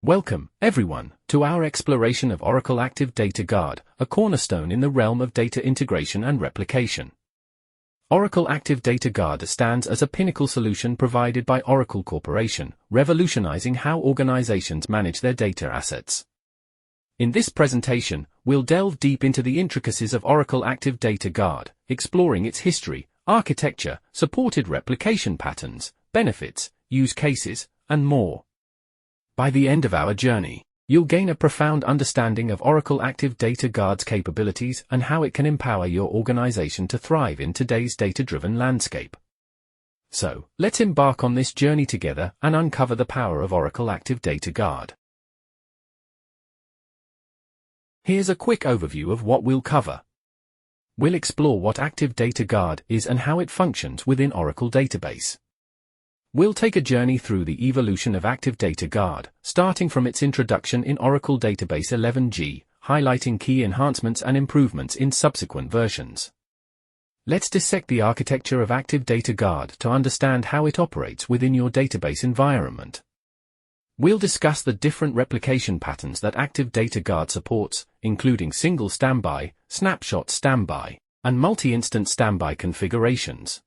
Welcome, everyone, to our exploration of Oracle Active DataGuard, a cornerstone in the realm of data integration and replication. Oracle Active DataGuard stands as a pinnacle solution provided by Oracle Corporation, revolutionizing how organizations manage their data assets. In this presentation, we'll delve deep into the intricacies of Oracle Active DataGuard, exploring its history, architecture, supported replication patterns, benefits, use cases, and more. By the end of our journey, you'll gain a profound understanding of Oracle Active DataGuard's capabilities and how it can empower your organization to thrive in today's data-driven landscape. So, let's embark on this journey together and uncover the power of Oracle Active DataGuard. Here's a quick overview of what we'll cover. We'll explore what Active DataGuard is and how it functions within Oracle Database. We'll take a journey through the evolution of Active DataGuard, starting from its introduction in Oracle Database 11G, highlighting key enhancements and improvements in subsequent versions. Let's dissect the architecture of Active DataGuard to understand how it operates within your database environment. We'll discuss the different replication patterns that Active DataGuard supports, including single standby, snapshot standby, and multi-instance standby configurations.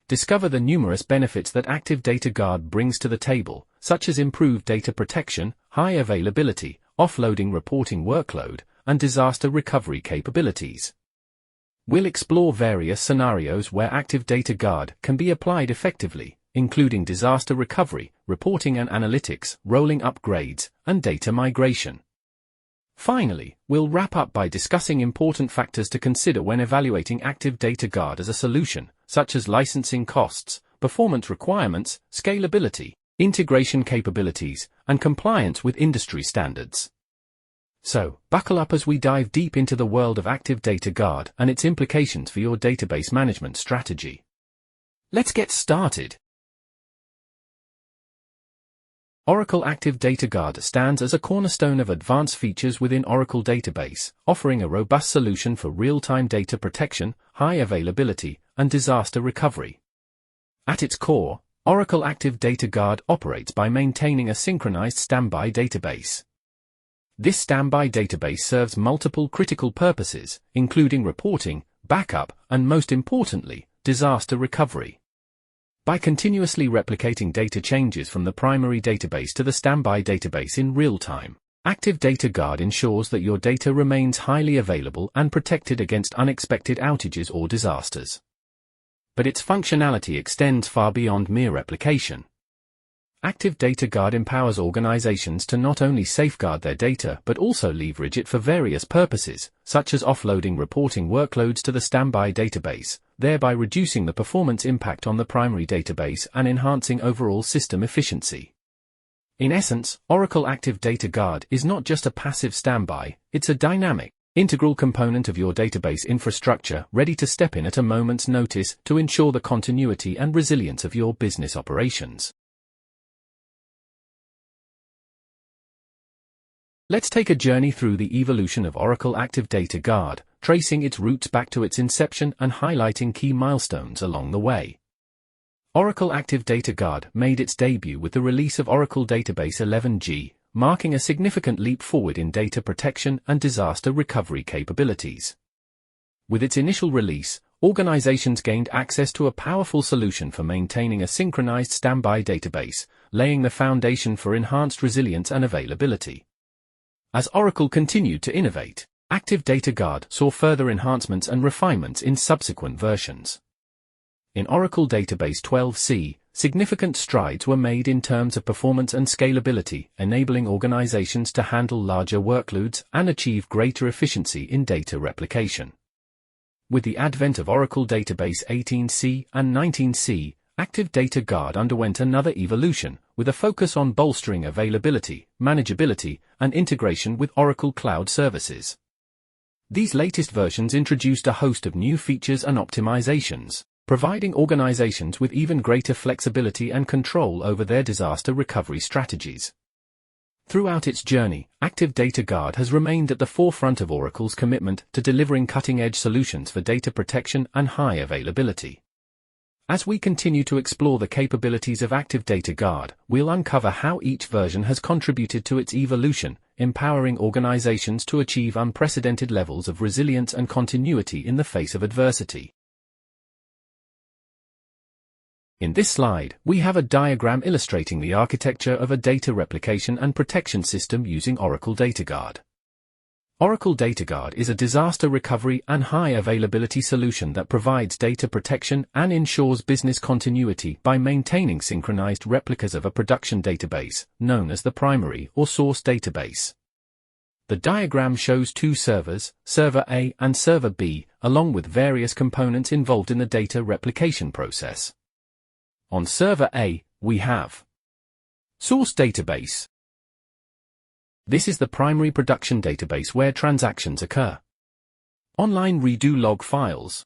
Discover the numerous benefits that Active DataGuard brings to the table, such as improved data protection, high availability, offloading reporting workload, and disaster recovery capabilities. We'll explore various scenarios where Active DataGuard can be applied effectively, including disaster recovery, reporting and analytics, rolling upgrades, and data migration. Finally, we'll wrap up by discussing important factors to consider when evaluating Active DataGuard as a solution, such as licensing costs, performance requirements, scalability, integration capabilities, and compliance with industry standards. So, buckle up as we dive deep into the world of Active DataGuard and its implications for your database management strategy. Let's get started. Oracle Active DataGuard stands as a cornerstone of advanced features within Oracle Database, offering a robust solution for real-time data protection, high availability, and disaster recovery. At its core, Oracle Active DataGuard operates by maintaining a synchronized standby database. This standby database serves multiple critical purposes, including reporting, backup, and most importantly, disaster recovery. By continuously replicating data changes from the primary database to the standby database in real time, Active DataGuard ensures that your data remains highly available and protected against unexpected outages or disasters. But its functionality extends far beyond mere replication. Active DataGuard empowers organizations to not only safeguard their data but also leverage it for various purposes, such as offloading reporting workloads to the standby database, thereby reducing the performance impact on the primary database and enhancing overall system efficiency. In essence, Oracle Active DataGuard is not just a passive standby, it's a dynamic, integral component of your database infrastructure ready to step in at a moment's notice to ensure the continuity and resilience of your business operations. Let's take a journey through the evolution of Oracle Active DataGuard, tracing its roots back to its inception and highlighting key milestones along the way. Oracle Active DataGuard made its debut with the release of Oracle Database 11G, marking a significant leap forward in data protection and disaster recovery capabilities. With its initial release, organizations gained access to a powerful solution for maintaining a synchronized standby database, laying the foundation for enhanced resilience and availability. As Oracle continued to innovate, Active DataGuard saw further enhancements and refinements in subsequent versions. In Oracle Database 12c, significant strides were made in terms of performance and scalability, enabling organizations to handle larger workloads and achieve greater efficiency in data replication. With the advent of Oracle Database 18c and 19c, Active DataGuard underwent another evolution, with a focus on bolstering availability, manageability, and integration with Oracle Cloud services. These latest versions introduced a host of new features and optimizations, providing organizations with even greater flexibility and control over their disaster recovery strategies. Throughout its journey, Active DataGuard has remained at the forefront of Oracle's commitment to delivering cutting-edge solutions for data protection and high availability. As we continue to explore the capabilities of Active DataGuard, we'll uncover how each version has contributed to its evolution, empowering organizations to achieve unprecedented levels of resilience and continuity in the face of adversity. In this slide, we have a diagram illustrating the architecture of a data replication and protection system using Oracle DataGuard. Oracle DataGuard is a disaster recovery and high availability solution that provides data protection and ensures business continuity by maintaining synchronized replicas of a production database, known as the primary or source database. The diagram shows two servers, Server A and Server B, along with various components involved in the data replication process. On Server A, we have Source Database. This is the primary production database where transactions occur. Online redo log files.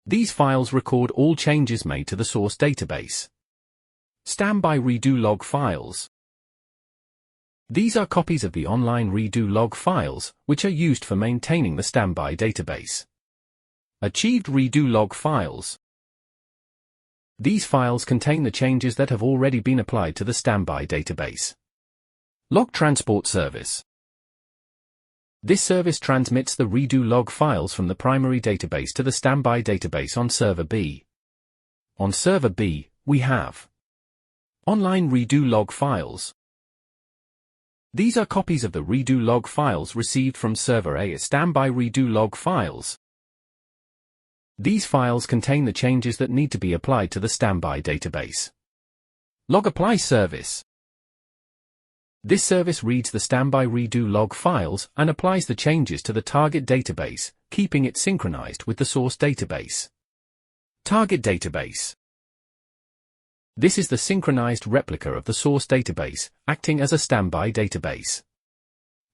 These files record all changes made to the source database. Standby redo log files. These are copies of the online redo log files, which are used for maintaining the standby database. Achieved redo log files. These files contain the changes that have already been applied to the standby database. Log Transport Service. This service transmits the redo log files from the primary database to the standby database on Server B. On Server B, we have Online redo log files. These are copies of the redo log files received from Server A as standby redo log files. These files contain the changes that need to be applied to the standby database. Log Apply Service. This service reads the standby redo log files and applies the changes to the target database, keeping it synchronized with the source database. Target database. This is the synchronized replica of the source database, acting as a standby database.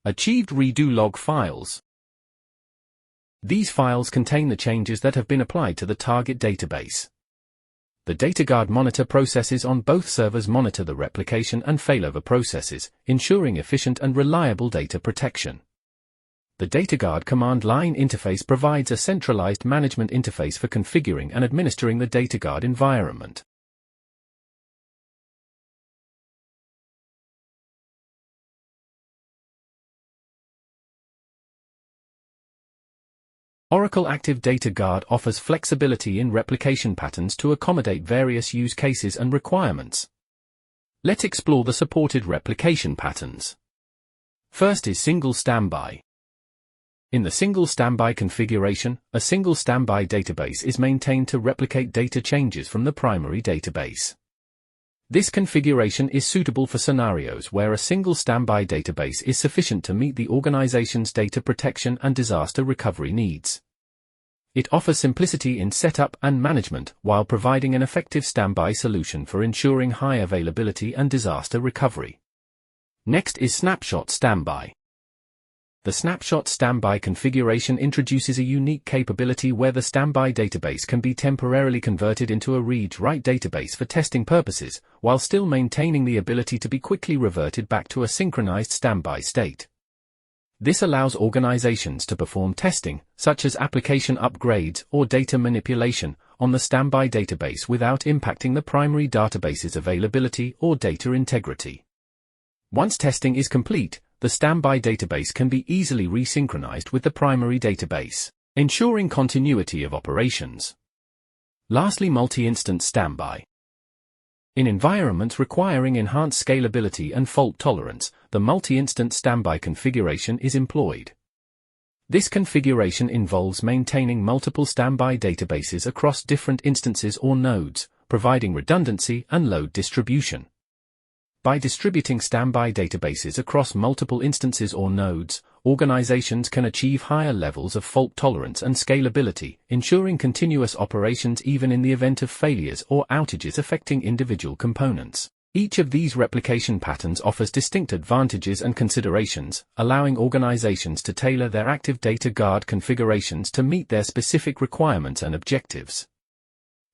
Achieved redo log files. These files contain the changes that have been applied to the target database. The DataGuard monitor processes on both servers monitor the replication and failover processes, ensuring efficient and reliable data protection. The DataGuard command line interface provides a centralized management interface for configuring and administering the DataGuard environment. Oracle Active DataGuard offers flexibility in replication patterns to accommodate various use cases and requirements. Let's explore the supported replication patterns. First is single standby. In the single standby configuration, a single standby database is maintained to replicate data changes from the primary database. This configuration is suitable for scenarios where a single standby database is sufficient to meet the organization's data protection and disaster recovery needs. It offers simplicity in setup and management while providing an effective standby solution for ensuring high availability and disaster recovery. Next is snapshot standby. The snapshot standby configuration introduces a unique capability where the standby database can be temporarily converted into a read-write database for testing purposes, while still maintaining the ability to be quickly reverted back to a synchronized standby state. This allows organizations to perform testing, such as application upgrades or data manipulation, on the standby database without impacting the primary database's availability or data integrity. Once testing is complete, the standby database can be easily resynchronized with the primary database, ensuring continuity of operations. Lastly, multi-instance standby. In environments requiring enhanced scalability and fault tolerance, the multi-instance standby configuration is employed. This configuration involves maintaining multiple standby databases across different instances or nodes, providing redundancy and load distribution. By distributing standby databases across multiple instances or nodes, organizations can achieve higher levels of fault tolerance and scalability, ensuring continuous operations even in the event of failures or outages affecting individual components. Each of these replication patterns offers distinct advantages and considerations, allowing organizations to tailor their Active DataGuard configurations to meet their specific requirements and objectives.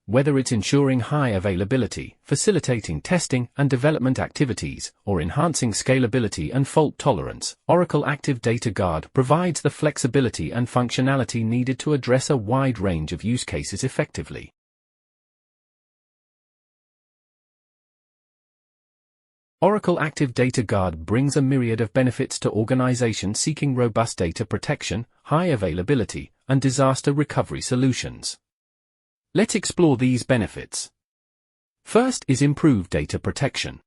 Whether it's ensuring high availability, facilitating testing and development activities, or enhancing scalability and fault tolerance, Oracle Active DataGuard provides the flexibility and functionality needed to address a wide range of use cases effectively. Oracle Active Data Guard brings a myriad of benefits to organizations seeking robust data protection, high availability, and disaster recovery solutions. Let's explore these benefits. First is improved data protection.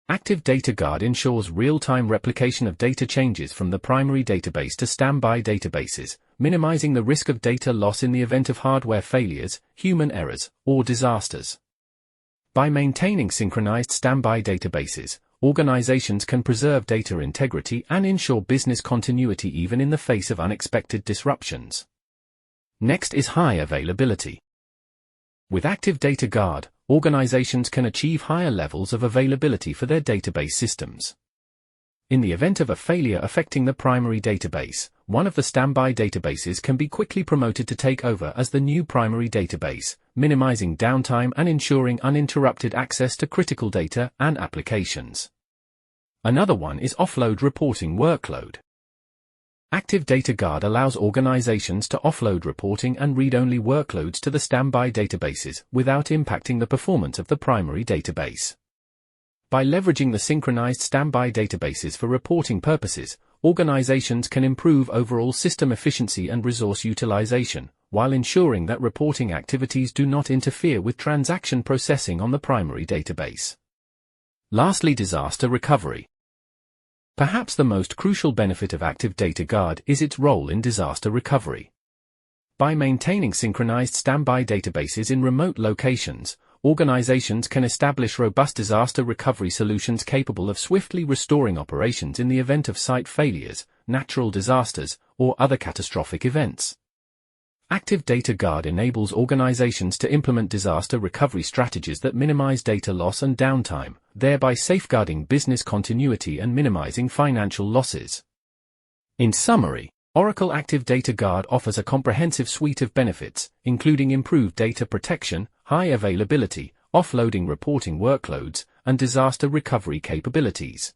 Active Data Guard ensures real-time replication of data changes from the primary database to standby databases, minimizing the risk of data loss in the event of hardware failures, human errors, or disasters. By maintaining synchronized standby databases, organizations can preserve data integrity and ensure business continuity even in the face of unexpected disruptions. Next is high availability. With Active Data Guard, organizations can achieve higher levels of availability for their database systems. In the event of a failure affecting the primary database, one of the standby databases can be quickly promoted to take over as the new primary database, minimizing downtime and ensuring uninterrupted access to critical data and applications. Another one is offload reporting workload. Active Data Guard allows organizations to offload reporting and read-only workloads to the standby databases without impacting the performance of the primary database. By leveraging the synchronized standby databases for reporting purposes, organizations can improve overall system efficiency and resource utilization, while ensuring that reporting activities do not interfere with transaction processing on the primary database. Lastly, disaster recovery. Perhaps the most crucial benefit of Active Data Guard is its role in disaster recovery. By maintaining synchronized standby databases in remote locations, organizations can establish robust disaster recovery solutions capable of swiftly restoring operations in the event of site failures, natural disasters, or other catastrophic events. Active Data Guard enables organizations to implement disaster recovery strategies that minimize data loss and downtime, thereby safeguarding business continuity and minimizing financial losses. In summary, Oracle Active Data Guard offers a comprehensive suite of benefits, including improved data protection, high availability, offloading reporting workloads, and disaster recovery capabilities.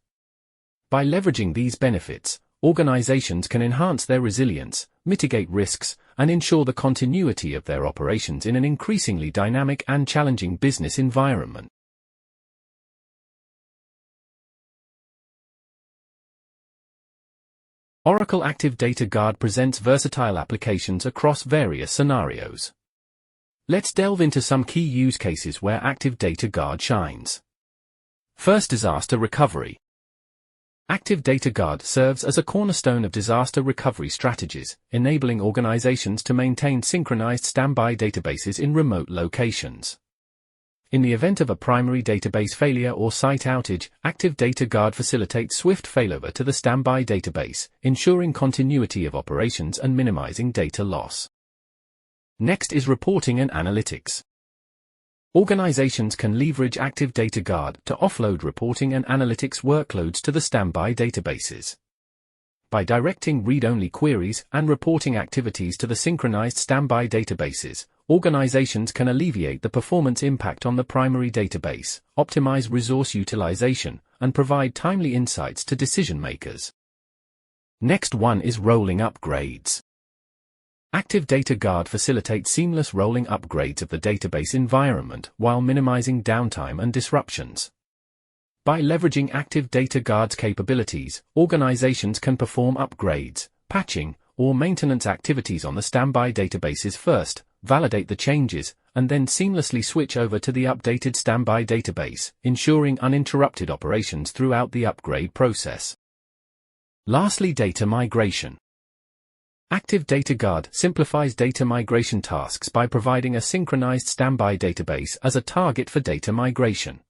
By leveraging these benefits, organizations can enhance their resilience, mitigate risks, and ensure the continuity of their operations in an increasingly dynamic and challenging business environment. Oracle Active Data Guard presents versatile applications across various scenarios. Let's delve into some key use cases where Active Data Guard shines. First, disaster recovery. Active Data Guard serves as a cornerstone of disaster recovery strategies, enabling organizations to maintain synchronized standby databases in remote locations. In the event of a primary database failure or site outage, Active Data Guard facilitates swift failover to the standby database, ensuring continuity of operations and minimizing data loss. Next is reporting and analytics. Organizations can leverage Active Data Guard to offload reporting and analytics workloads to the standby databases. By directing read-only queries and reporting activities to the synchronized standby databases, organizations can alleviate the performance impact on the primary database, optimize resource utilization, and provide timely insights to decision-makers. Next one is rolling upgrades. Active Data Guard facilitates seamless rolling upgrades of the database environment while minimizing downtime and disruptions. By leveraging Active Data Guard's capabilities, organizations can perform upgrades, patching, or maintenance activities on the standby databases first, validate the changes, and then seamlessly switch over to the updated standby database, ensuring uninterrupted operations throughout the upgrade process. Lastly, data migration. Active Data Guard simplifies data migration tasks by providing a synchronized standby database as a target for data migration.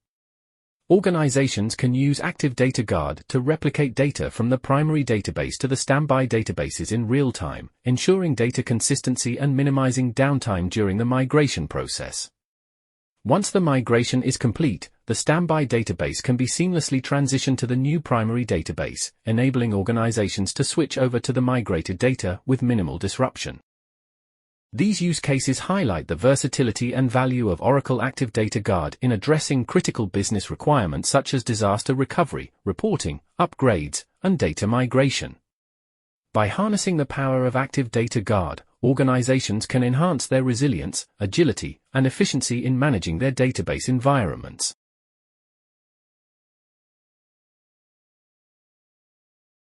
Organizations can use Active Data Guard to replicate data from the primary database to the standby databases in real time, ensuring data consistency and minimizing downtime during the migration process. Once the migration is complete, the standby database can be seamlessly transitioned to the new primary database, enabling organizations to switch over to the migrated data with minimal disruption. These use cases highlight the versatility and value of Oracle Active Data Guard in addressing critical business requirements such as disaster recovery, reporting, upgrades, and data migration. By harnessing the power of Active Data Guard, organizations can enhance their resilience, agility, and efficiency in managing their database environments.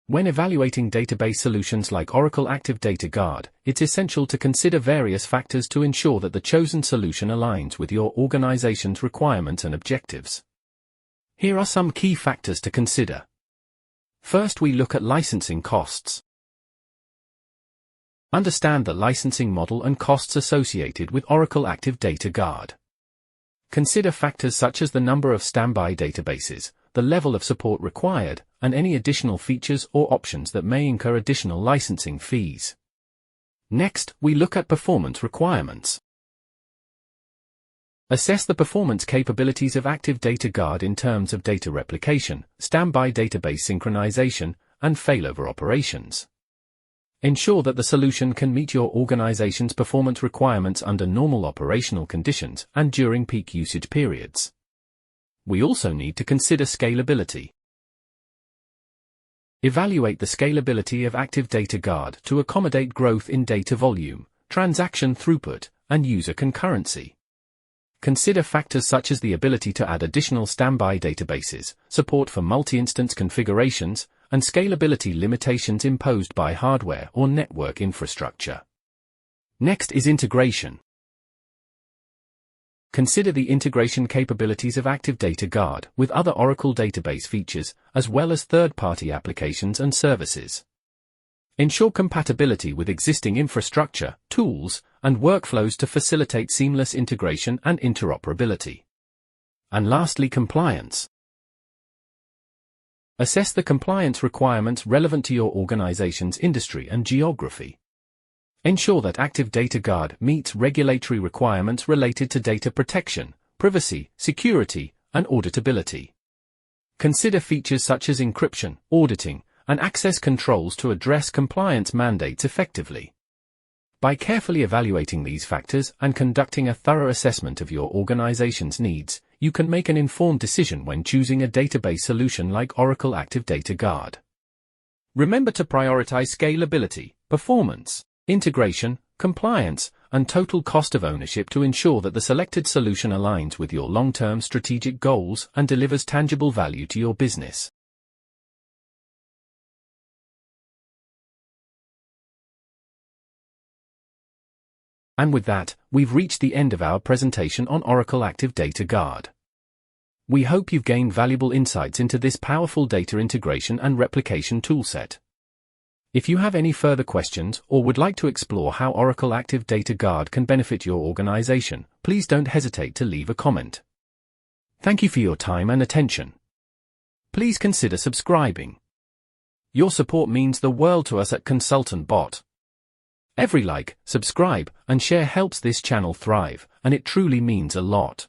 When evaluating database solutions like Oracle Active DataGuard, it's essential to consider various factors to ensure that the chosen solution aligns with your organization's requirements and objectives. Here are some key factors to consider. First, we look at licensing costs. Understand the licensing model and costs associated with Oracle Active DataGuard. Consider factors such as the number of standby databases, the level of support required, and any additional features or options that may incur additional licensing fees. Next, we look at performance requirements. Assess the performance capabilities of Active DataGuard in terms of data replication, standby database synchronization, and failover operations. Ensure that the solution can meet your organization's performance requirements under normal operational conditions and during peak usage periods. We also need to consider scalability. Evaluate the scalability of Active DataGuard to accommodate growth in data volume, transaction throughput, and user concurrency. Consider factors such as the ability to add additional standby databases, support for multi-instance configurations, and scalability limitations imposed by hardware or network infrastructure. Next is integration. Consider the integration capabilities of Active DataGuard with other Oracle database features, as well as third-party applications and services. Ensure compatibility with existing infrastructure, tools, and workflows to facilitate seamless integration and interoperability. And lastly, compliance. Assess the compliance requirements relevant to your organization's industry and geography. Ensure that Active DataGuard meets regulatory requirements related to data protection, privacy, security, and auditability. Consider features such as encryption, auditing, and access controls to address compliance mandates effectively. By carefully evaluating these factors and conducting a thorough assessment of your organization's needs, you can make an informed decision when choosing a database solution like Oracle Active DataGuard. Remember to prioritize scalability, performance, integration, compliance, and total cost of ownership to ensure that the selected solution aligns with your long-term strategic goals and delivers tangible value to your business. And with that, we've reached the end of our presentation on Oracle Active DataGuard. We hope you've gained valuable insights into this powerful data integration and replication toolset. If you have any further questions or would like to explore how Oracle Active DataGuard can benefit your organization, please don't hesitate to leave a comment. Thank you for your time and attention. Please consider subscribing. Your support means the world to us at Consultant Bot. Every like, subscribe, and share helps this channel thrive, and it truly means a lot.